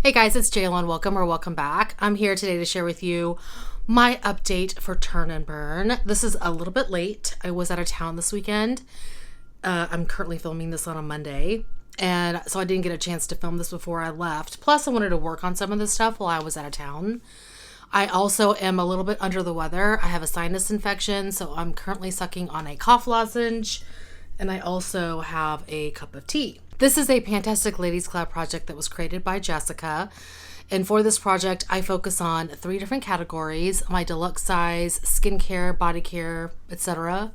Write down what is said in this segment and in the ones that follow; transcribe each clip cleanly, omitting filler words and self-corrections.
Hey guys, it's Jalen. Welcome back. I'm here today to share with you my update for Turn and Burn. This is a little bit late. I was out of town this weekend. I'm currently filming this on a Monday, and so I didn't get a chance to film this before I left. Plus, I wanted to work on some of this stuff while I was out of town. I also am a little bit under the weather. I have a sinus infection, so I'm currently sucking on a cough lozenge, and I also have a cup of tea. This is a Pantastic Ladies Collab project that was created by Jessica. And for this project, I focus on 3 different categories: my deluxe size, skincare, body care, etc.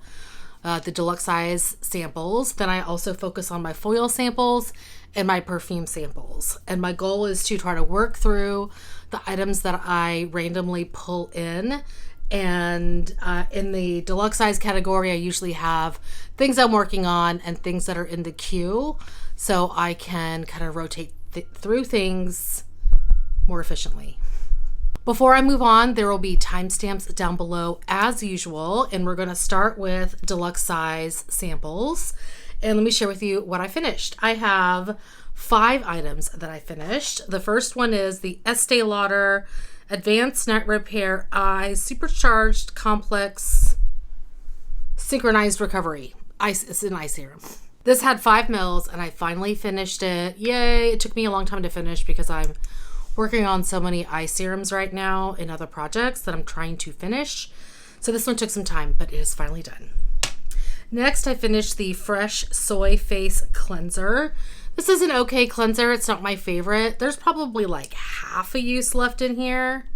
The deluxe size samples. Then I also focus on my foil samples and my perfume samples. And my goal is to try to work through the items that I randomly pull in. And in the deluxe size category, I usually have things I'm working on and things that are in the queue, so I can kind of rotate through things more efficiently. Before I move on, there will be timestamps down below as usual, and we're going to start with deluxe size samples. And let me share with you what I finished. I have 5 items that I finished. The first one is the Estee Lauder Advanced Night Repair Eye Supercharged Complex Synchronized Recovery. It's an eye serum. This had 5 mils and I finally finished it. Yay! It took me a long time to finish because I'm working on so many eye serums right now in other projects that I'm trying to finish. So this one took some time, but it is finally done. Next, I finished the Fresh Soy Face Cleanser. This is an okay cleanser. It's not my favorite. There's probably like half a use left in here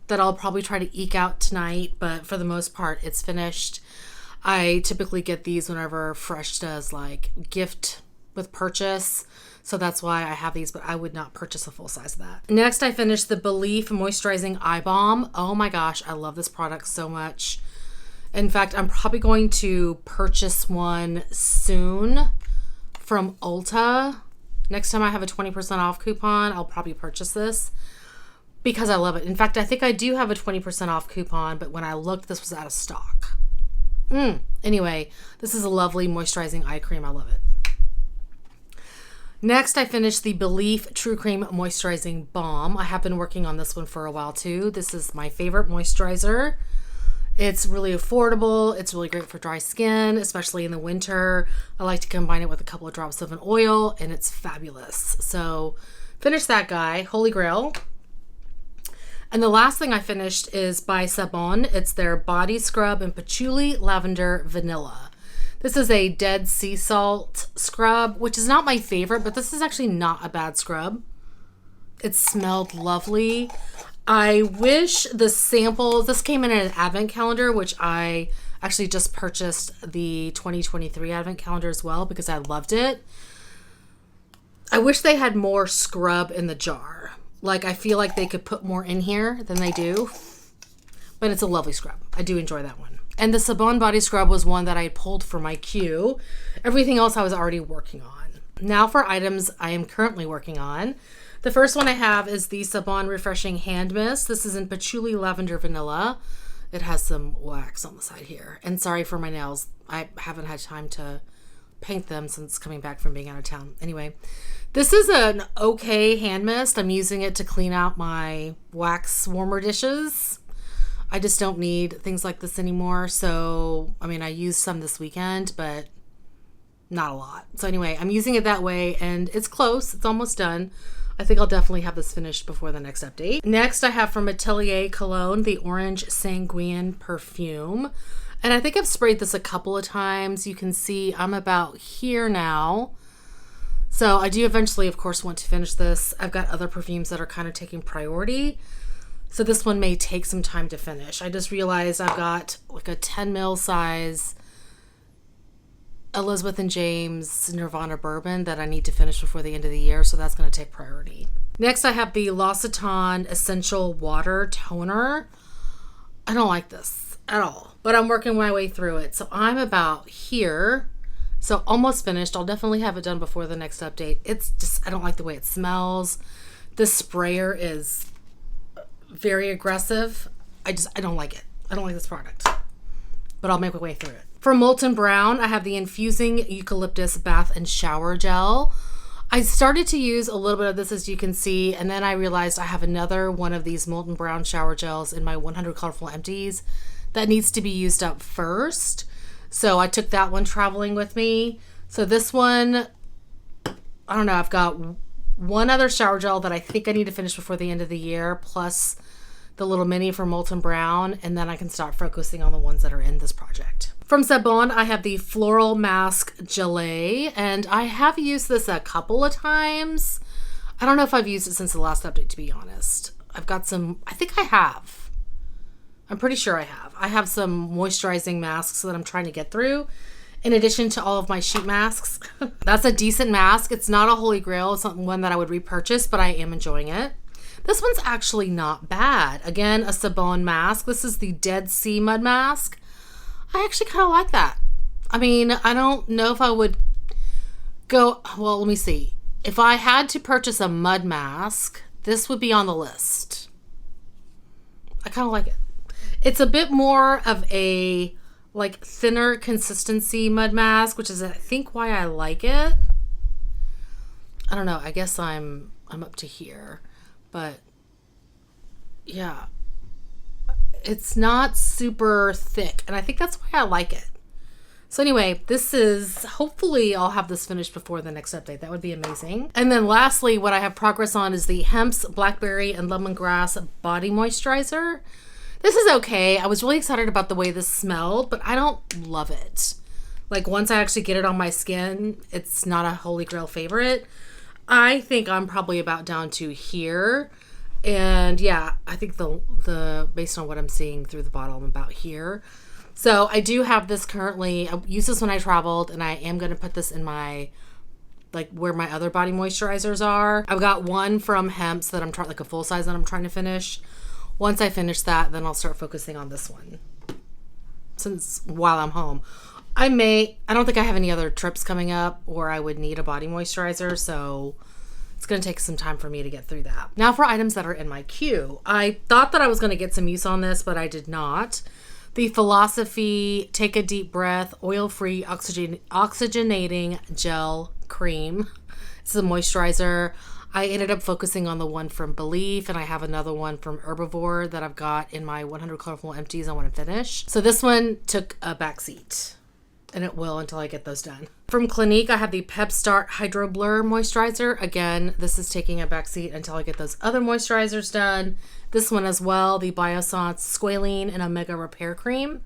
that I'll probably try to eke out tonight, but for the most part, it's finished. I typically get these whenever Fresh does like gift with purchase, so that's why I have these, but I would not purchase a full size of that. Next, I finished the Belief Moisturizing Eye Balm. Oh my gosh, I love this product so much. In fact, I'm probably going to purchase one soon from Ulta. Next time I have a 20% off coupon, I'll probably purchase this because I love it. In fact, I think I do have a 20% off coupon, but when I looked, this was out of stock. Anyway, this is a lovely moisturizing eye cream. I love it. Next, I finished the Belief True Cream Moisturizing Balm. I have been working on this one for a while too. This is my favorite moisturizer. It's really affordable. It's really great for dry skin, especially in the winter. I like to combine it with a couple of drops of an oil, and it's fabulous. So finish that guy, Holy Grail. And the last thing I finished is by Sabon. It's their Body Scrub in Patchouli Lavender Vanilla. This is a Dead Sea Salt scrub, which is not my favorite, but this is actually not a bad scrub. It smelled lovely. I wish the samples, this came in an advent calendar, which I actually just purchased the 2023 advent calendar as well because I loved it. I wish they had more scrub in the jar. Like, I feel like they could put more in here than they do, but it's a lovely scrub. I do enjoy that one. And the Sabon Body Scrub was one that I pulled for my queue. Everything else I was already working on. Now for items I am currently working on. The first one I have is the Sabon Refreshing Hand Mist. This is in Patchouli Lavender Vanilla. It has some wax on the side here. And sorry for my nails. I haven't had time to paint them since coming back from being out of town. Anyway, this is an okay hand mist. I'm using it to clean out my wax warmer dishes. I just don't need things like this anymore. So, I mean, I used some this weekend, but not a lot. So anyway, I'm using it that way, and it's close. It's almost done. I think I'll definitely have this finished before the next update. Next, I have from Atelier Cologne, the Orange Sanguine Perfume. And I think I've sprayed this a couple of times. You can see I'm about here now. So I do eventually, of course, want to finish this. I've got other perfumes that are kind of taking priority. So this one may take some time to finish. I just realized I've got like a 10 ml size Elizabeth and James Nirvana bourbon that I need to finish before the end of the year, so that's going to take priority. Next, I have the L'Occitane Essential Water Toner. I don't like this at all, but I'm working my way through it. So I'm about here, so almost finished. I'll definitely have it done before the next update. It's just, I don't like the way it smells. This sprayer is very aggressive. I don't like it. I don't like this product, but I'll make my way through it. For Molten Brown, I have the Infusing Eucalyptus Bath and Shower Gel. I started to use a little bit of this, as you can see, and then I realized I have another one of these Molten Brown shower gels in my 100 Colorful Empties that needs to be used up first. So I took that one traveling with me. So this one, I don't know, I've got one other shower gel that I think I need to finish before the end of the year, plus the little mini for Molten Brown, and then I can start focusing on the ones that are in this project. From Sebon, I have the Floral Mask Gelée, and I have used this a couple of times. I don't know if I've used it since the last update, to be honest. I've got some, I think I have. I'm pretty sure I have. I have some moisturizing masks that I'm trying to get through, in addition to all of my sheet masks. That's a decent mask. It's not a holy grail. It's not one that I would repurchase, but I am enjoying it. This one's actually not bad. Again, a Sebon mask. This is the Dead Sea Mud Mask. I actually kind of like that. I mean, I don't know if I would go, well, let me see. If I had to purchase a mud mask, this would be on the list. I kind of like it. It's a bit more of a like thinner consistency mud mask, which is I think why I like it. I don't know. I guess I'm up to here, but yeah. It's not super thick, and I think that's why I like it. So anyway, this is, hopefully I'll have this finished before the next update. That would be amazing. And then lastly, what I have progress on is the Hemp's Blackberry and Lemongrass Body Moisturizer. This is okay. I was really excited about the way this smelled, but I don't love it. Like once I actually get it on my skin, it's not a holy grail favorite. I think I'm probably about down to here. And yeah, I think the based on what I'm seeing through the bottle, I'm about here. So I do have this currently. I used this when I traveled, and I am going to put this in my, like where my other body moisturizers are. I've got one from Hemp's that I'm trying, like a full size that I'm trying to finish. Once I finish that, then I'll start focusing on this one. Since while I'm home, I don't think I have any other trips coming up or I would need a body moisturizer. So it's going to take some time for me to get through that. Now for items that are in my queue. I thought that I was going to get some use on this, but I did not. The Philosophy Take a Deep Breath Oil-Free Oxygenating Gel Cream. This is a moisturizer. I ended up focusing on the one from Belief, and I have another one from Herbivore that I've got in my 100 Colorful Empties I want to finish. So this one took a back seat, and it will until I get those done. From Clinique, I have the Pep Start Hydro Blur Moisturizer. Again, this is taking a back seat until I get those other moisturizers done. This one as well, the Biossance Squalene and Omega Repair Cream.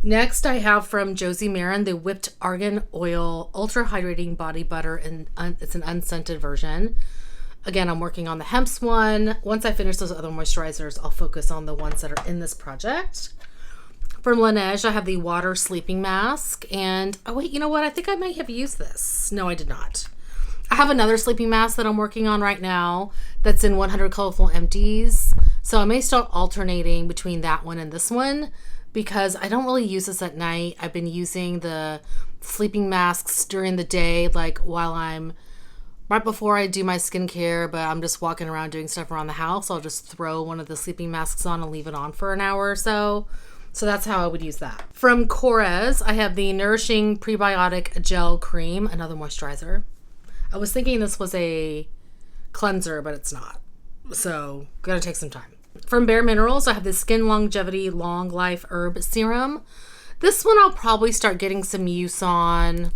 Next, I have from Josie Maran the Whipped Argan Oil Ultra Hydrating Body Butter, and it's an unscented version. Again, I'm working on the Hemp's one. Once I finish those other moisturizers, I'll focus on the ones that are in this project. From Laneige, I have the Water Sleeping Mask. And, oh wait, you know what? I think I might have used this. No, I did not. I have another sleeping mask that I'm working on right now that's in 100 Colorful Empties. So I may start alternating between that one and this one because I don't really use this at night. I've been using the sleeping masks during the day, like while I'm right before I do my skincare, but I'm just walking around doing stuff around the house. I'll just throw one of the sleeping masks on and leave it on for an hour or so. So that's how I would use that. From Korres, I have the Nourishing Prebiotic Gel Cream, another moisturizer. I was thinking this was a cleanser, but it's not. So, gonna take some time. From Bare Minerals, I have the Skin Longevity Long Life Herb Serum. This one I'll probably start getting some use on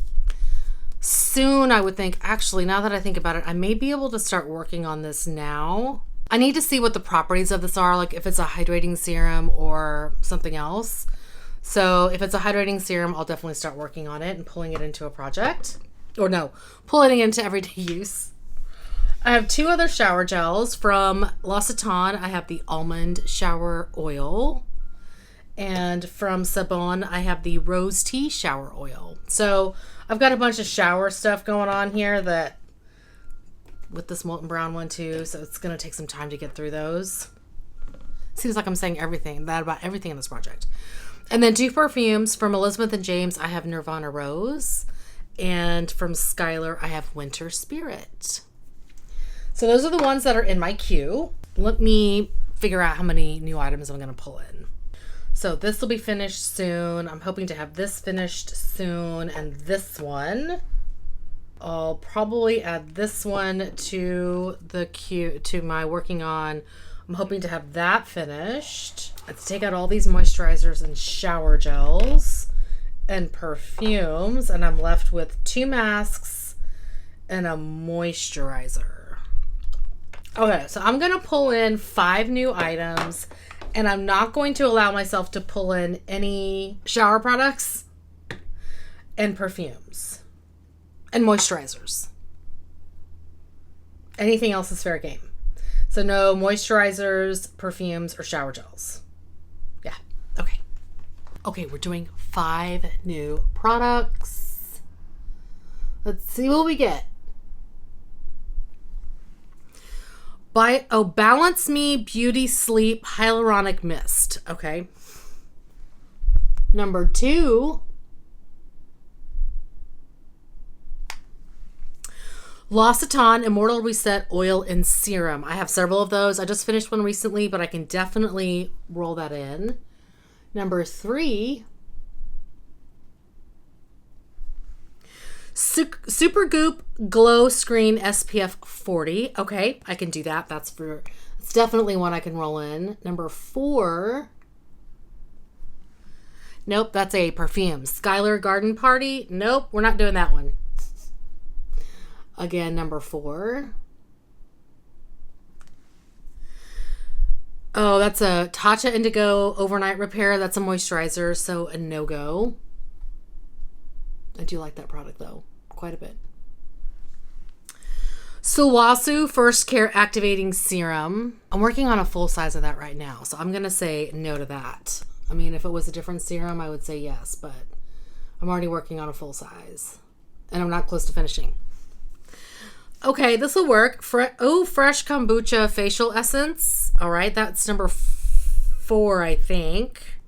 soon, I would think. Actually, now that I think about it, I may be able to start working on this now. I need to see what the properties of this are, like if it's a hydrating serum or something else. So if it's a hydrating serum, I'll definitely start working on it and pulling it into a project. Or no, pulling it into everyday use. I have two other shower gels. From L'Occitane, I have the Almond Shower Oil. And from Sebon, I have the Rose Tea Shower Oil. So I've got a bunch of shower stuff going on here that with this Molten Brown one too. So it's going to take some time to get through those. Seems like I'm saying about everything in this project. And then two perfumes. From Elizabeth and James, I have Nirvana Rose. And from Skylar, I have Winter Spirit. So those are the ones that are in my queue. Let me figure out how many new items I'm going to pull in. So this will be finished soon. I'm hoping to have this finished soon and this one. I'll probably add this one to to my working on. I'm hoping to have that finished. Let's take out all these moisturizers and shower gels and perfumes, and I'm left with 2 masks and a moisturizer. Okay, so I'm gonna pull in 5 new items, and I'm not going to allow myself to pull in any shower products and perfumes and moisturizers. Anything else is fair game. So no moisturizers, perfumes, or shower gels. Yeah, okay. Okay, we're doing 5 new products. Let's see what we get. Balance Me Beauty Sleep Hyaluronic Mist. Okay. Number 2. L'Occitane Immortal Reset Oil and Serum. I have several of those. I just finished one recently, but I can definitely roll that in. Number 3. Supergoop Glow Screen SPF 40. Okay, I can do that. It's definitely one I can roll in. Number 4. Nope, that's a perfume. Skylar Garden Party. Nope, we're not doing that one. Again, number 4. Oh, that's a Tatcha Indigo Overnight Repair. That's a moisturizer, so a no-go. I do like that product, though, quite a bit. Sulwhasoo First Care Activating Serum. I'm working on a full size of that right now, so I'm going to say no to that. I mean, if it was a different serum, I would say yes, but I'm already working on a full size, and I'm not close to finishing. Okay, this will work. Fresh Kombucha Facial Essence. All right, that's number 4, I think.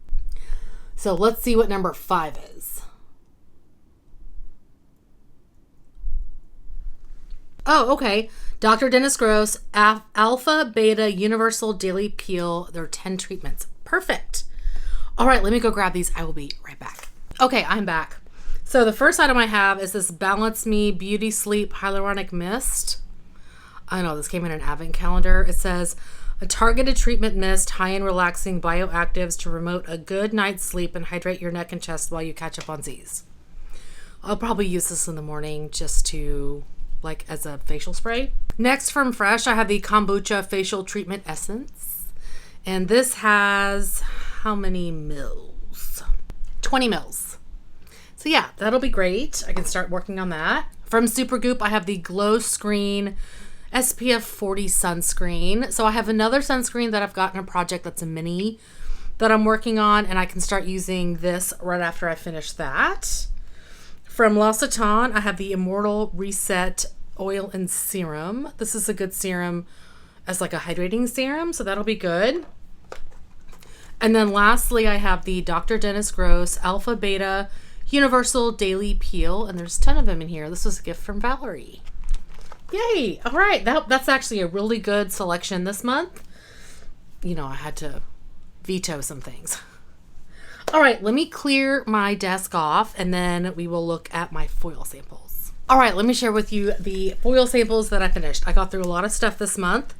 So let's see what number 5 is. Oh, okay. Dr. Dennis Gross, Alpha Beta Universal Daily Peel. There are 10 treatments. Perfect. All right, let me go grab these. I will be right back. Okay, I'm back. So the first item I have is this Balance Me Beauty Sleep Hyaluronic Mist. I know this came in an advent calendar. It says, a targeted treatment mist, high in relaxing bioactives to promote a good night's sleep and hydrate your neck and chest while you catch up on Z's. I'll probably use this in the morning just to, like, as a facial spray. Next from Fresh, I have the Kombucha Facial Treatment Essence. And this has how many mils? 20 mils. So yeah, that'll be great. I can start working on that. From Supergoop, I have the Glow Screen SPF 40 sunscreen. So I have another sunscreen that I've got in a project that's a mini that I'm working on, and I can start using this right after I finish that. From L'Occitane, I have the Immortal Reset Oil and Serum. This is a good serum as like a hydrating serum, so that'll be good. And then lastly, I have the Dr. Dennis Gross Alpha Beta Universal Daily Peel, and there's a ton of them in here. This was a gift from Valerie. Yay! All right, that's actually a really good selection this month. You know, I had to veto some things. All right, let me clear my desk off, and then we will look at my foil samples. All right, let me share with you the foil samples that I finished. I got through a lot of stuff this month,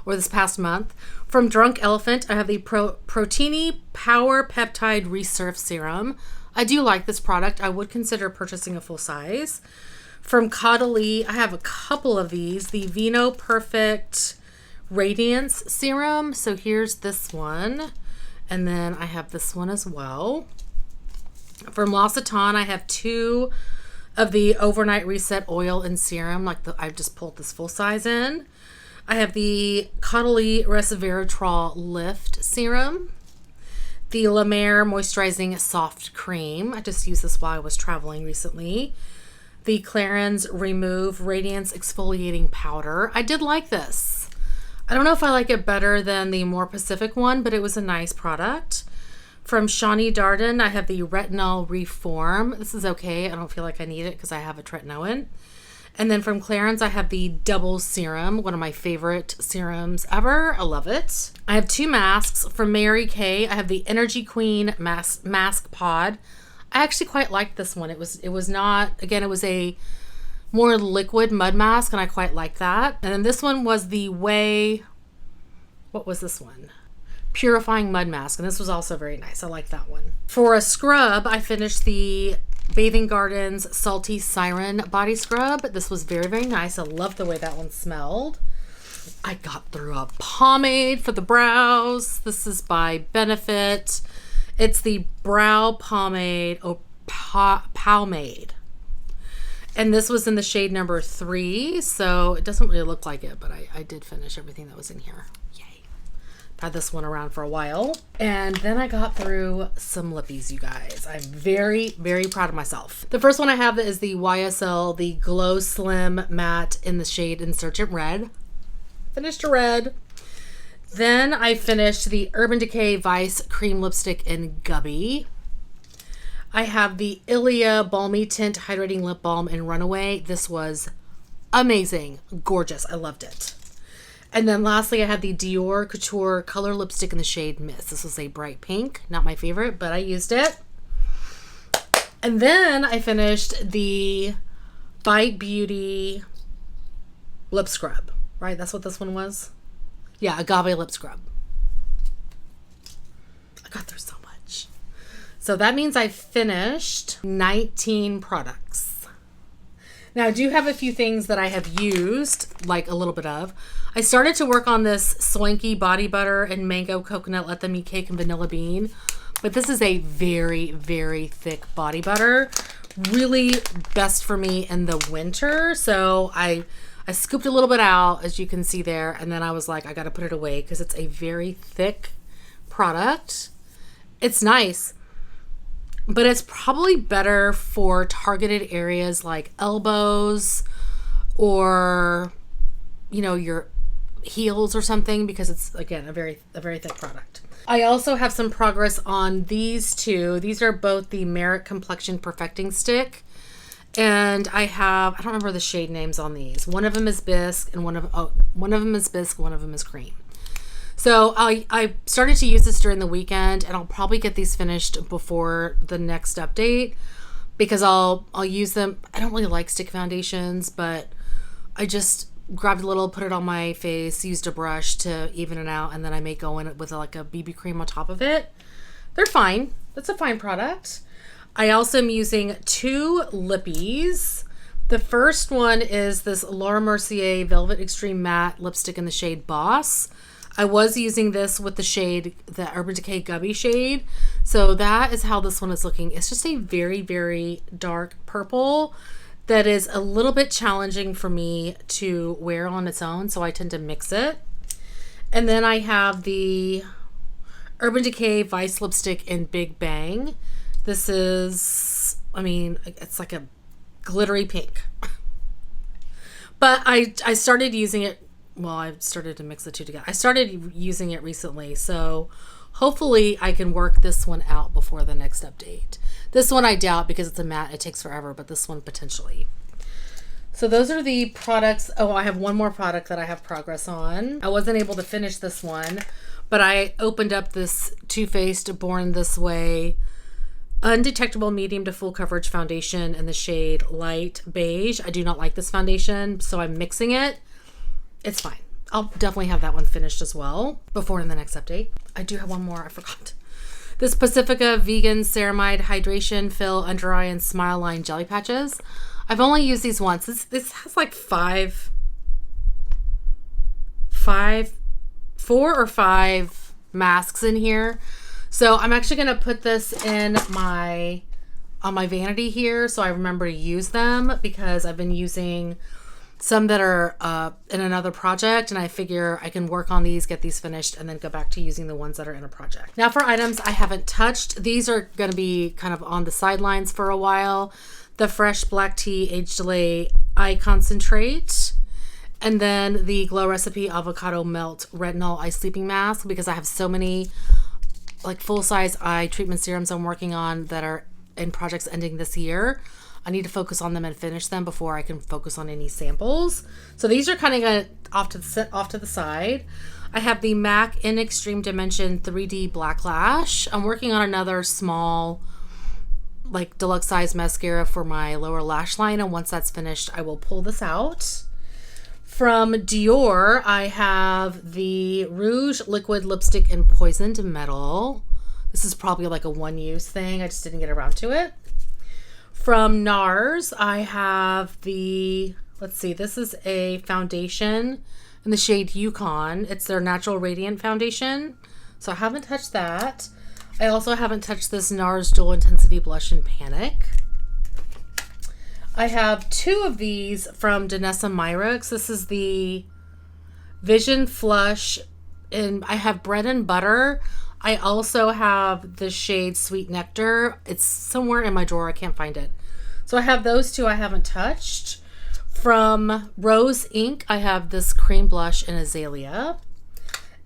or this past month. From Drunk Elephant, I have the Proteini Power Peptide Resurf Serum. I do like this product. I would consider purchasing a full size. From Caudalie, I have a couple of these. The Vino Perfect Radiance Serum. So here's this one. And then I have this one as well. From L'Occitane, I have 2 of the Overnight Reset Oil and Serum. I've just pulled this full size in. I have the Caudalie Resveratrol Lift Serum. The La Mer Moisturizing Soft Cream. I just used this while I was traveling recently. The Clarins Remove Radiance Exfoliating Powder. I did like this. I don't know if I like it better than the more Pacific one, but it was a nice product. From Shani Darden, I have the Retinol Reform. This is okay. I don't feel like I need it because I have a tretinoin. And then from Clarins, I have the Double Serum, one of my favorite serums ever. I love it. I have 2 masks. From Mary Kay, I have the Energy Queen Mask Pod. I actually quite liked this one. It was not, again, it was a more liquid mud mask, and I quite like that. And then this one was the what was this one? Purifying mud mask, and this was also very nice. I like that one. For a scrub, I finished the Bathing Gardens Salty Siren Body Scrub. This was very, very nice. I love the way that one smelled. I got through a pomade for the brows. This is by Benefit. It's the Brow Pomade, Pomade. And this was in the shade number 3, so it doesn't really look like it, but I did finish everything that was in here. Yay. Had this one around for a while. And then I got through some lippies, you guys. I'm very, very proud of myself. The first one I have is the YSL, the Glow Slim Matte in the shade Insurgent Red. Finished a red. Then I finished the Urban Decay Vice Cream Lipstick in Gubby. I have the Ilia Balmy Tint Hydrating Lip Balm in Runaway. This was amazing. Gorgeous. I loved it. And then lastly, I had the Dior Couture Color Lipstick in the shade Mist. This was a bright pink. Not my favorite, but I used it. And then I finished the Bite Beauty Lip Scrub. Right? That's what this one was? Yeah, Agave Lip Scrub. I got through so much. So that means I finished 19 products. Now, I do have a few things that I have used, like a little bit of. I started to work on this Swanky Body Butter and Mango Coconut Let Them Eat Cake and Vanilla Bean. But this is a very, very thick body butter. Really best for me in the winter. So I scooped a little bit out, as you can see there, and then I was like, I got to put it away because it's a very thick product. It's nice, but it's probably better for targeted areas like elbows or, you know, your heels or something, because it's, again, a very thick product. I also have some progress on these two. These are both the Merit Complexion Perfecting Stick. And I don't remember the shade names on these. One of them is Bisque and one of them is Bisque, one of them is Cream. So I started to use this during the weekend, and I'll probably get these finished before the next update because I'll use them. I don't really like stick foundations, but I just grabbed a little, put it on my face, used a brush to even it out, and then I may go in with like a BB cream on top of it. They're fine. That's a fine product. I also am using 2 lippies. The first one is this Laura Mercier Velvet Extreme Matte Lipstick in the shade Boss. I was using this with the shade, the Urban Decay Gubby shade. So that is how this one is looking. It's just a very, very dark purple that is a little bit challenging for me to wear on its own. So I tend to mix it. And then I have the Urban Decay Vice Lipstick in Big Bang. This is, I mean, it's like a glittery pink. But I started using it, well, I started to mix the two together. I started using it recently, so hopefully I can work this one out before the next update. This one I doubt because it's a matte, it takes forever, but this one potentially. So those are the products. Oh, I have one more product that I have progress on. I wasn't able to finish this one, but I opened up this Too Faced Born This Way Undetectable Medium to Full Coverage Foundation in the shade Light Beige. I do not like this foundation, so I'm mixing it. It's fine. I'll definitely have that one finished as well before in the next update. I do have one more. I forgot. This Pacifica Vegan Ceramide Hydration Fill Under Eye and Smile Line Jelly Patches. I've only used these once. This has like 4 or 5 masks in here. So I'm actually going to put this in on my vanity here so I remember to use them, because I've been using some that are in another project, and I figure I can work on these, get these finished, and then go back to using the ones that are in a project. Now for items I haven't touched, these are going to be kind of on the sidelines for a while. The Fresh Black Tea Age Delay Eye Concentrate, and then the Glow Recipe Avocado Melt Retinol Eye Sleeping Mask, because I have so many like full-size eye treatment serums I'm working on that are in projects ending this year. I need to focus on them and finish them before I can focus on any samples. So these are kind of off to the side. I have the MAC in Extreme Dimension 3D Black Lash. I'm working on another small like deluxe size mascara for my lower lash line, and once that's finished, I will pull this out. From Dior, I have the Rouge Liquid Lipstick in Poisoned Metal. This is probably like a one-use thing. I just didn't get around to it. From NARS, I have the, let's see, this is a foundation in the shade Yukon. It's their Natural Radiant Foundation. So I haven't touched that. I also haven't touched this NARS Dual Intensity Blush in Panic. I have two of these from Danessa Myricks. This is the Vision Flush, and I have Bread and Butter. I also have the shade Sweet Nectar. It's somewhere in my drawer. I can't find it. So I have those two I haven't touched. From Rose Inc., I have this cream blush in Azalea.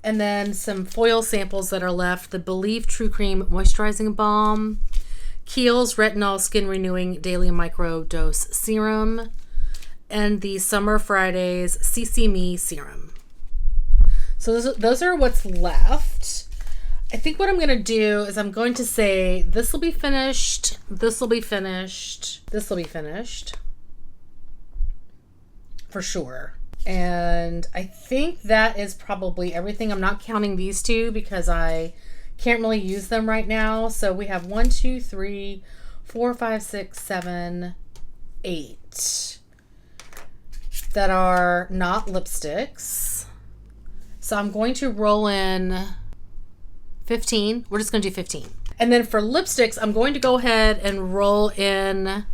And then some foil samples that are left. The Believe True Cream Moisturizing Balm. Kiehl's Retinol Skin Renewing Daily Micro Dose Serum. And the Summer Fridays CC Me Serum. So those are what's left. I think what I'm going to do is I'm going to say this will be finished, this will be finished, this will be finished. For sure. And I think that is probably everything. I'm not counting these two because I can't really use them right now. So we have 1, 2, 3, 4, 5, 6, 7, 8 that are not lipsticks. So I'm going to roll in 15. We're just going to do 15. And then for lipsticks, I'm going to go ahead and roll in,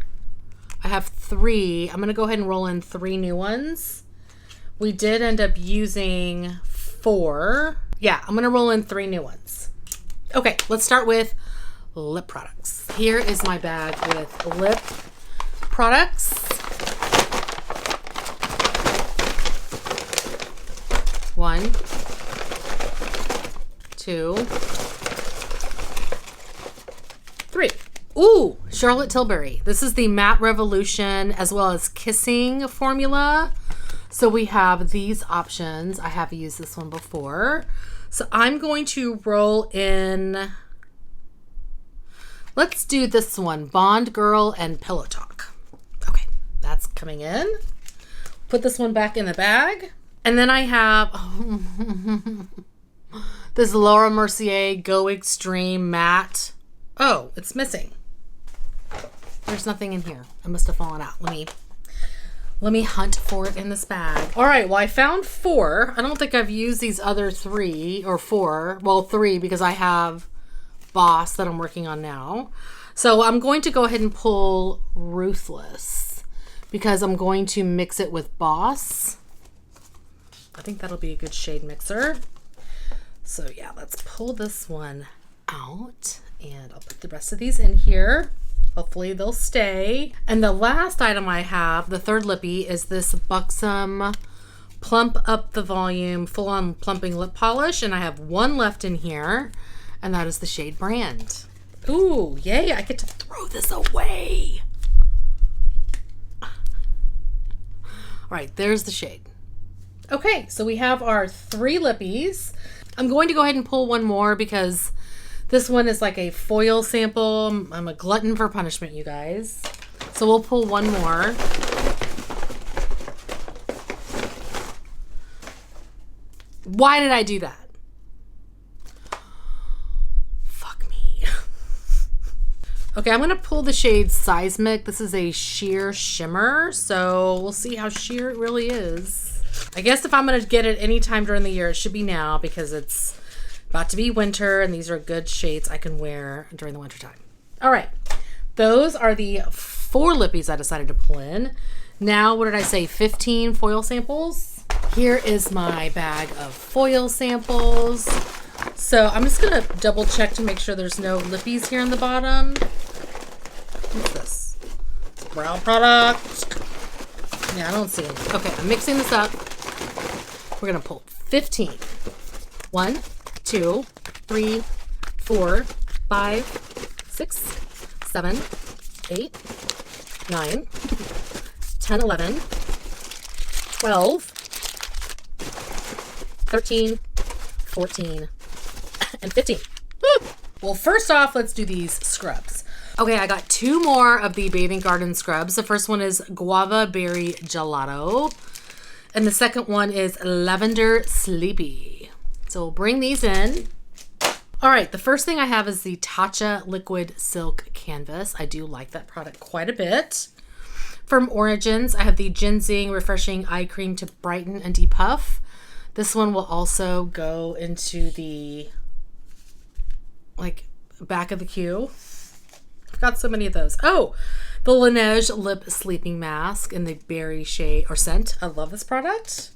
I have 3. I'm going to go ahead and roll in 3 new ones. We did end up using 4. Yeah, I'm going to roll in 3 new ones. Okay, let's start with lip products. Here is my bag with lip products. One, 2, 3. Ooh, Charlotte Tilbury. This is the Matte Revolution as well as Kissing formula. So we have these options. I have used this one before. So I'm going to roll in, let's do this one, Bond Girl and Pillow Talk. Okay, that's coming in. Put this one back in the bag. And then I have this Laura Mercier Go Extreme Matte. Oh, it's missing. There's nothing in here. It must have fallen out. Let me hunt for it in this bag. All right, well, I found 4. I don't think I've used these other 3 or 4. Well, 3 because I have Boss that I'm working on now. So I'm going to go ahead and pull Ruthless because I'm going to mix it with Boss. I think that'll be a good shade mixer. So yeah, let's pull this one out and I'll put the rest of these in here. Hopefully they'll stay. And the last item I have, the third lippy, is this Buxom Plump Up the Volume Full On Plumping Lip Polish. And I have 1 left in here, and that is the shade Brand. Ooh, yay, I get to throw this away. All right, there's the shade. Okay, so we have our 3 lippies. I'm going to go ahead and pull one more because this one is like a foil sample. I'm a glutton for punishment, you guys. So we'll pull one more. Why did I do that? Fuck me. Okay, I'm going to pull the shade Seismic. This is a sheer shimmer, so we'll see how sheer it really is. I guess if I'm going to get it anytime during the year, it should be now because it's about to be winter and these are good shades I can wear during the winter time. All right, those are the 4 lippies I decided to pull in. Now, what did I say, 15 foil samples? Here is my bag of foil samples. So I'm just gonna double check to make sure there's no lippies here in the bottom. What's this? Brow product. Yeah, I don't see any. Okay, I'm mixing this up. We're gonna pull 15. 1, 2, 3, 4, 5, 6, 7, 8, 9, 10, 11, 12, 13, 14, and 15. Woo! Well, first off, let's do these scrubs. Okay, I got two more of the Bathing Garden scrubs. The first one is Guava Berry Gelato. And the second one is Lavender Sleepy. So we'll bring these in. All right, the first thing I have is the Tatcha Liquid Silk Canvas. I do like that product quite a bit. From Origins, I have the Ginseng Refreshing Eye Cream to brighten and depuff. This one will also go into the back of the queue. I've got so many of those. Oh, the Laneige Lip Sleeping Mask in the berry shade or scent. I love this product.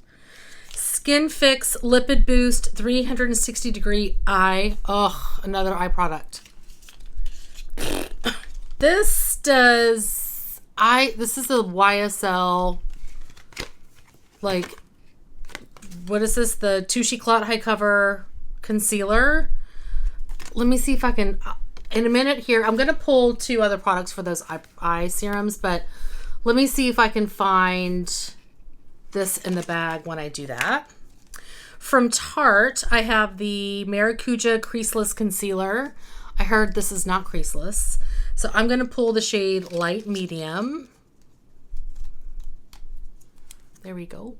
Skin Fix Lipid Boost 360 degree eye. Oh, another eye product. This is a YSL, what is this? The Touche Clot High Cover Concealer. Let me see if I can, in a minute here, I'm going to pull two other products for those eye serums, but let me see if I can find this in the bag when I do that. From Tarte, I have the Maracuja Creaseless Concealer. I heard this is not creaseless. So I'm going to pull the shade Light Medium. There we go.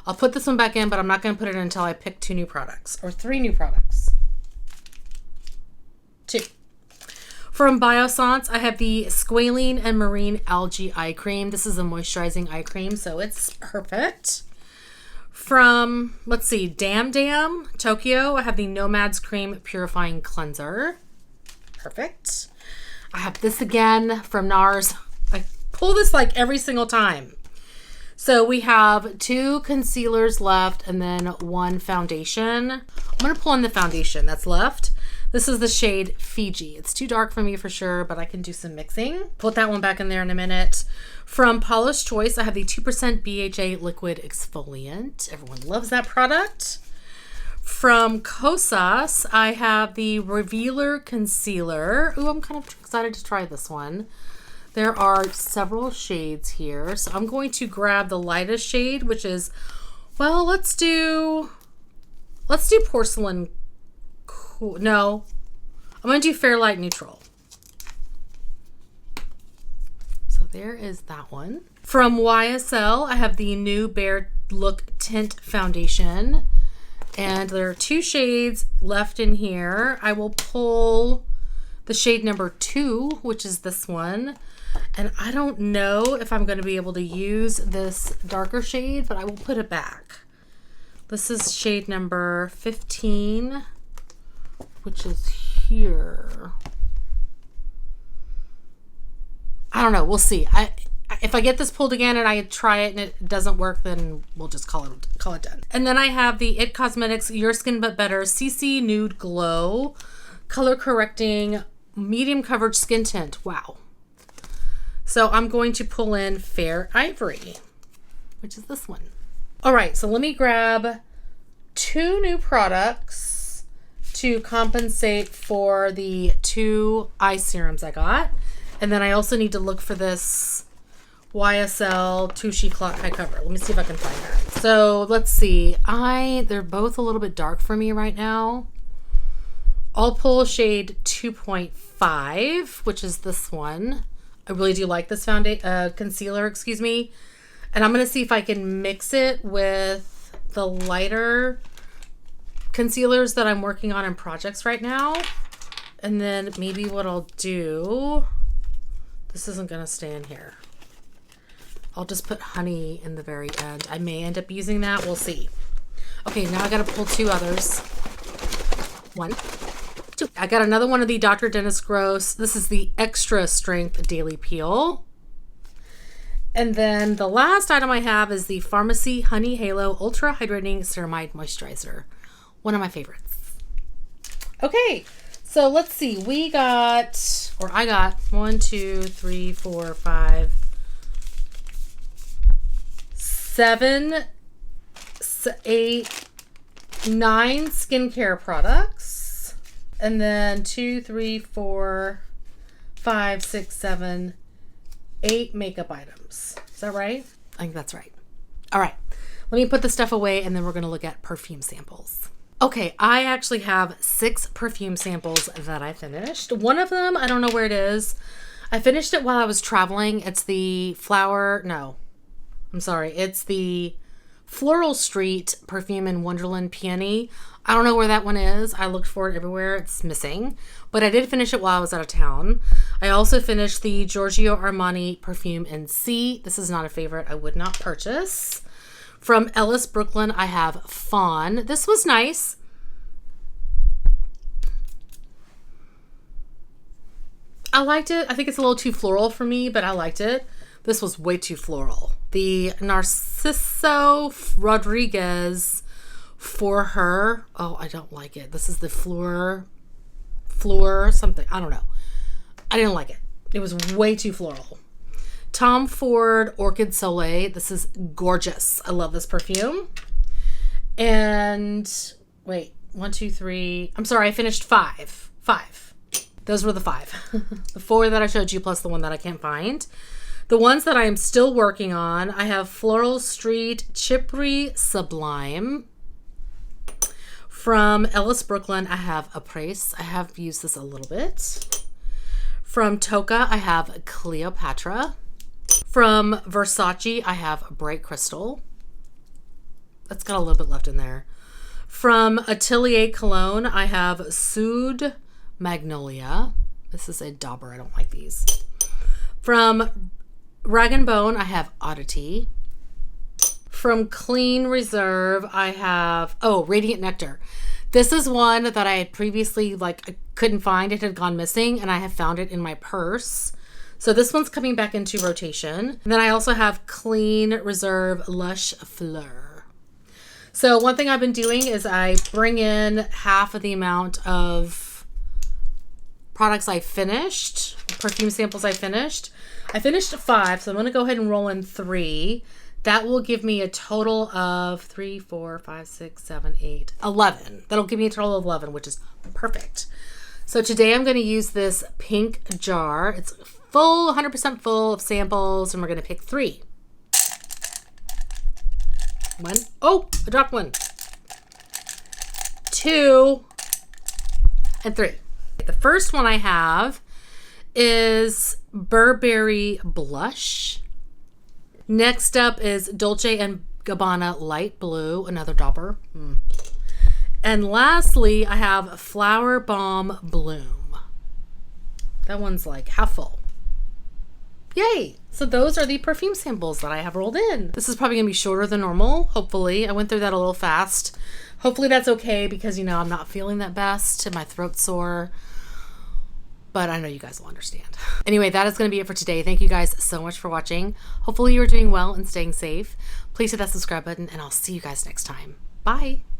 I'll put this one back in, but I'm not going to put it in until I pick two new products, or three new products. Two. From Biossance, I have the Squalene and Marine Algae Eye Cream. This is a moisturizing eye cream, so it's perfect. From, let's see, Dam Tokyo, I have the Nomads Cream Purifying Cleanser. Perfect. I have this again from NARS. I pull this every single time. So we have two concealers left and then one foundation. I'm going to pull in the foundation that's left. This is the shade Fiji. It's too dark for me for sure, but I can do some mixing. Put that one back in there in a minute. From Paula's Choice, I have the 2% BHA Liquid Exfoliant. Everyone loves that product. From Kosas, I have the Revealer Concealer. Ooh, I'm kind of excited to try this one. There are several shades here. So I'm going to grab the lightest shade, which is, well, let's do Porcelain. No, I'm going to do Fair Light Neutral. So there is that one. From YSL, I have the new Bare Look Tint Foundation. And there are two shades left in here. I will pull the shade number 2, which is this one. And I don't know if I'm going to be able to use this darker shade, but I will put it back. This is shade number 15, which is here. I don't know. We'll see. If I get this pulled again and I try it and it doesn't work, then we'll just call it done. And then I have the IT Cosmetics Your Skin But Better CC Nude Glow Color Correcting Medium Coverage Skin Tint. Wow. So I'm going to pull in Fair Ivory, which is this one. All right, so let me grab two new products to compensate for the two eye serums I got. And then I also need to look for this YSL Touche Clot High Cover. Let me see if I can find that. So let's see. They're both a little bit dark for me right now. I'll pull shade 2.5, which is this one. I really do like this concealer, excuse me. And I'm going to see if I can mix it with the lighter concealers that I'm working on in projects right now. And then maybe what I'll do, this isn't going to stay in here. I'll just put honey in the very end. I may end up using that. We'll see. Okay, now I got to pull two others. 1, 2. I got another one of the Dr. Dennis Gross. This is the Extra Strength Daily Peel. And then the last item I have is the Pharmacy Honey Halo Ultra Hydrating Ceramide Moisturizer. One of my favorites. Okay, so let's see. I got 1, 2, 3, 4, 5, 7, 8, 9 skincare products. And then 2, 3, 4, 5, 6, 7, 8 makeup items. Is that right? I think that's right. All right. Let me put the stuff away and then we're going to look at perfume samples. Okay, I actually have 6 perfume samples that I finished. One of them, I don't know where it is. I finished it while I was traveling. It's the it's the Floral Street Perfume in Wonderland Peony. I don't know where that one is. I looked for it everywhere. It's missing. But I did finish it while I was out of town. I also finished the Giorgio Armani Perfume in C. This is not a favorite. I would not purchase. From Ellis Brooklyn, I have Fawn. This was nice. I liked it. I think it's a little too floral for me, but I liked it. This was way too floral. The Narciso Rodriguez For Her. Oh, I don't like it. This is the Fleur something. I don't know. I didn't like it. It was way too floral. Tom Ford Orchid Soleil. This is gorgeous. I love this perfume. And wait, 1, 2, 3. I'm sorry, I finished 5. 5. Those were the 5. The 4 that I showed you plus the one that I can't find. The ones that I am still working on, I have Floral Street Chypre Sublime. From Ellis Brooklyn, I have Appraise. I have used this a little bit. From Toka, I have Cleopatra. From Versace, I have Bright Crystal. That's got a little bit left in there. From Atelier Cologne, I have Soude Magnolia. This is a dauber. I don't like these. From Rag & Bone, I have Oddity. From Clean Reserve, I have, Radiant Nectar. This is one that I had previously, I couldn't find. It had gone missing, and I have found it in my purse. So this one's coming back into rotation. And then I also have Clean Reserve Lush Fleur. So one thing I've been doing is I bring in half of the amount of products I finished, perfume samples I finished. I finished 5, so I'm going to go ahead and roll in 3. That will give me a total of 3, 4, 5, 6, 7, 8, 11. That'll give me a total of 11, which is perfect. So today I'm going to use this pink jar. It's full, 100% full of samples, and we're going to pick 3. 1. Oh, I dropped 1. 2. And 3. The first one I have is Burberry Blush. Next up is Dolce & Gabbana Light Blue, another dauber. And lastly, I have Flower Bomb Bloom. That one's like half full. Yay! So those are the perfume samples that I have rolled in. This is probably gonna be shorter than normal, hopefully. I went through that a little fast. Hopefully that's okay because, I'm not feeling that best and my throat's sore. But I know you guys will understand. Anyway, that is going to be it for today. Thank you guys so much for watching. Hopefully you're doing well and staying safe. Please hit that subscribe button and I'll see you guys next time. Bye.